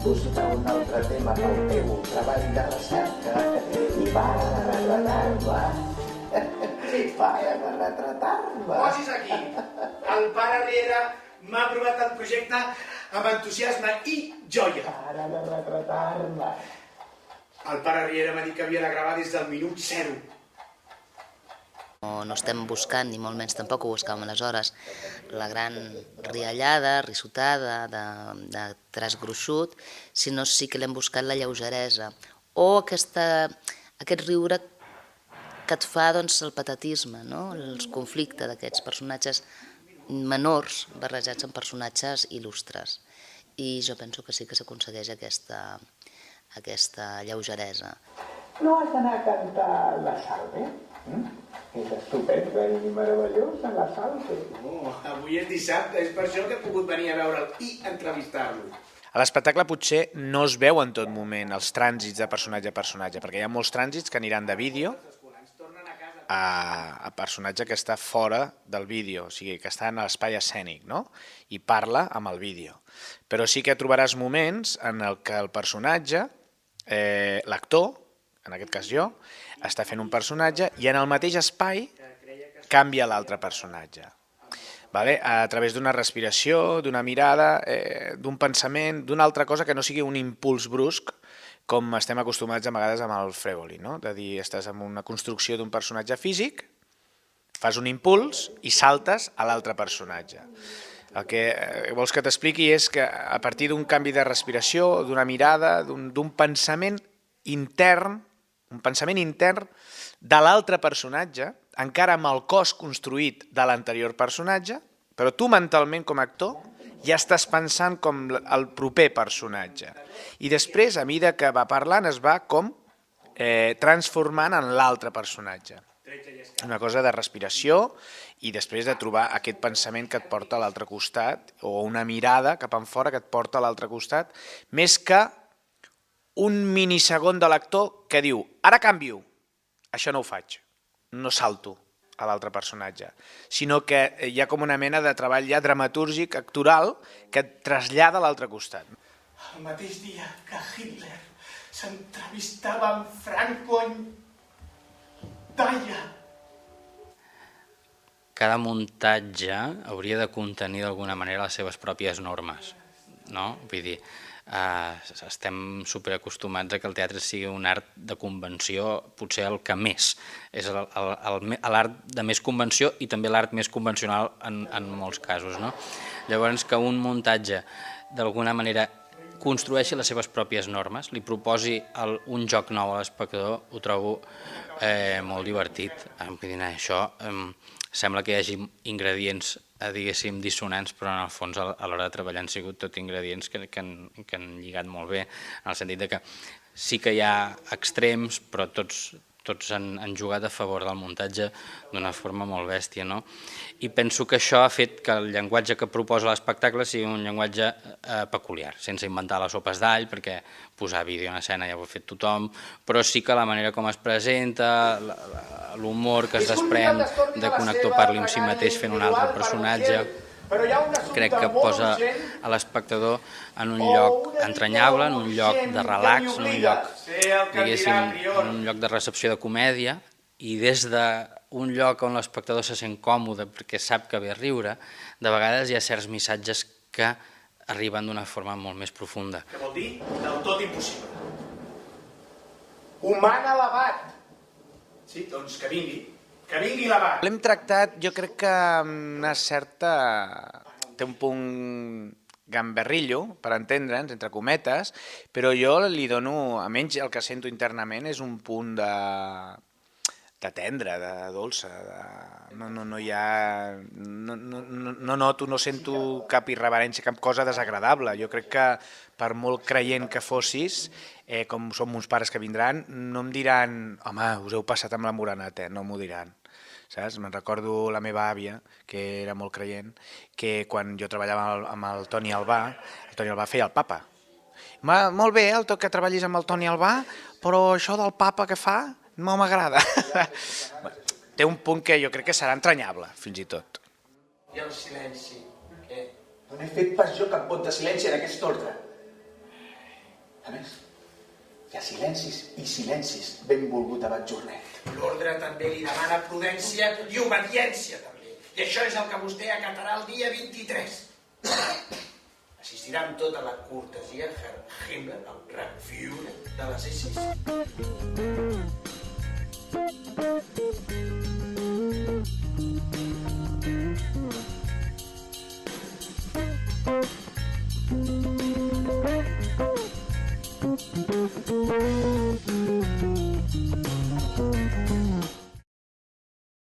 Busca un altre tema pel teu treball de recerca i para de retratar-me. Para de retratar-me. Posis aquí. El pare Riera m'ha aprovat el projecte amb entusiasme i joia. Para de retratar-me. El pare Riera m'ha dit que havia de gravar des del minut 0. No estem buscant, ni molt menys tampoc ho buscàvem aleshores, la gran riallada, rissotada de traç gruixut, sinó sí que l'hem buscat la lleugeresa o aquest riure que et fa el patatisme, els conflictes d'aquests personatges menors barrejats amb personatges il·lustres. I jo penso que sí que s'aconsegueix aquesta lleugeresa. No has d'anar a cantar la Salve? És estupenda i meravellosa, la Salve. Avui és dissabte, és per això que he pogut venir a veure'l i entrevistar-lo. A l'espectacle potser no es veu en tot moment els trànsits de personatge a personatge, perquè hi ha molts trànsits que aniran de vídeo a personatge que està fora del vídeo, o sigui, que està en l'espai escènic, no? I parla amb el vídeo. Però sí que trobaràs moments en el que el personatge, l'actor, en aquest cas jo, està fent un personatge i en el mateix espai canvia l'altre personatge. A través d'una respiració, d'una mirada, d'un pensament, d'una altra cosa que no sigui un impuls brusc, com estem acostumats a vegades amb el Fregoli, no? De dir, estàs en una construcció d'un personatge físic, fas un impuls i saltes a l'altre personatge. El que vols que t'expliqui és que a partir d'un canvi de respiració, d'una mirada, d'un pensament intern, un pensament intern de l'altre personatge, encara amb el cos construït de l'anterior personatge, però tu mentalment com a actor ja estàs pensant com el proper personatge. I després, a mesura que va parlant, es va com transformant en l'altre personatge. Una cosa de respiració i després de trobar aquest pensament que et porta a l'altre costat o una mirada cap enfora que et porta a l'altre costat, més que un minisegon de l'actor que diu «Ara canvio!» Això no ho faig, no salto a l'altre personatge, sinó que hi ha com una mena de treball ja dramatúrgic, actoral, que et trasllada a l'altre costat. El mateix dia que Hitler s'entrevistava amb Franco en Daya. Cada muntatge hauria de contenir d'alguna manera les seves pròpies normes, no? Vull dir, estem superacostumats a que el teatre sigui un art de convenció, potser el que més. És l'art de més convenció i també l'art més convencional en molts casos, no? Llavors, que un muntatge d'alguna manera construeixi les seves pròpies normes, li proposi un joc nou a l'espectador, ho trobo molt divertit. Vull dir, això sembla que hi hagi ingredients, diguéssim, dissonants, però en el fons a l'hora de treballar han sigut tot ingredients que han lligat molt bé, en el sentit que sí que hi ha extrems, però tots han jugat a favor del muntatge d'una forma molt bèstia, no? I penso que això ha fet que el llenguatge que proposa l'espectacle sigui un llenguatge peculiar, sense inventar les sopes d'all, perquè posar vídeo en escena ja ho ha fet tothom, però sí que la manera com es presenta, l'humor que es desprèn de que un actor parli amb si mateix fent un altre personatge, crec que posa a l'espectador en un lloc entranyable, en un lloc de relax, en un lloc, diguéssim, en un lloc de recepció de comèdia, i des d'un lloc on l'espectador se sent còmode perquè sap que ve a riure, de vegades hi ha certs missatges que arriben d'una forma molt més profunda. Que vol dir del tot impossible. Humana elevat. Sí, doncs que vingui elevat. L'hem tractat, jo crec que amb una certa... té un punt gamberrillo, per entendre'ns, entre cometes, però jo li dono, almenys el que sento internament, és un punt de tendre, de dolça, no hi ha... no noto, no sento cap irreverència, cap cosa desagradable. Jo crec que per molt creient que fossis, com som uns pares que vindran, no em diran home, us heu passat amb la moreneta, no m'ho diran. Saps? Me'n recordo la meva àvia, que era molt creient, que quan jo treballava amb el Toni Albà feia el papa. Molt bé, que treballis amb el Toni Albà, però això del papa que fa no m'agrada. Té un punt que jo crec que serà entranyable, fins i tot. I el silenci. No he fet pas jo cap vot de silenci en aquest ordre. A més, hi ha silencis i silencis benvolgut abat Jornet. L'ordre també li demana prudència i obediència, també. I això és el que vostè acatarà el dia 23. Assistirà amb tota la cortesia Herr Himmler al Review de les SS.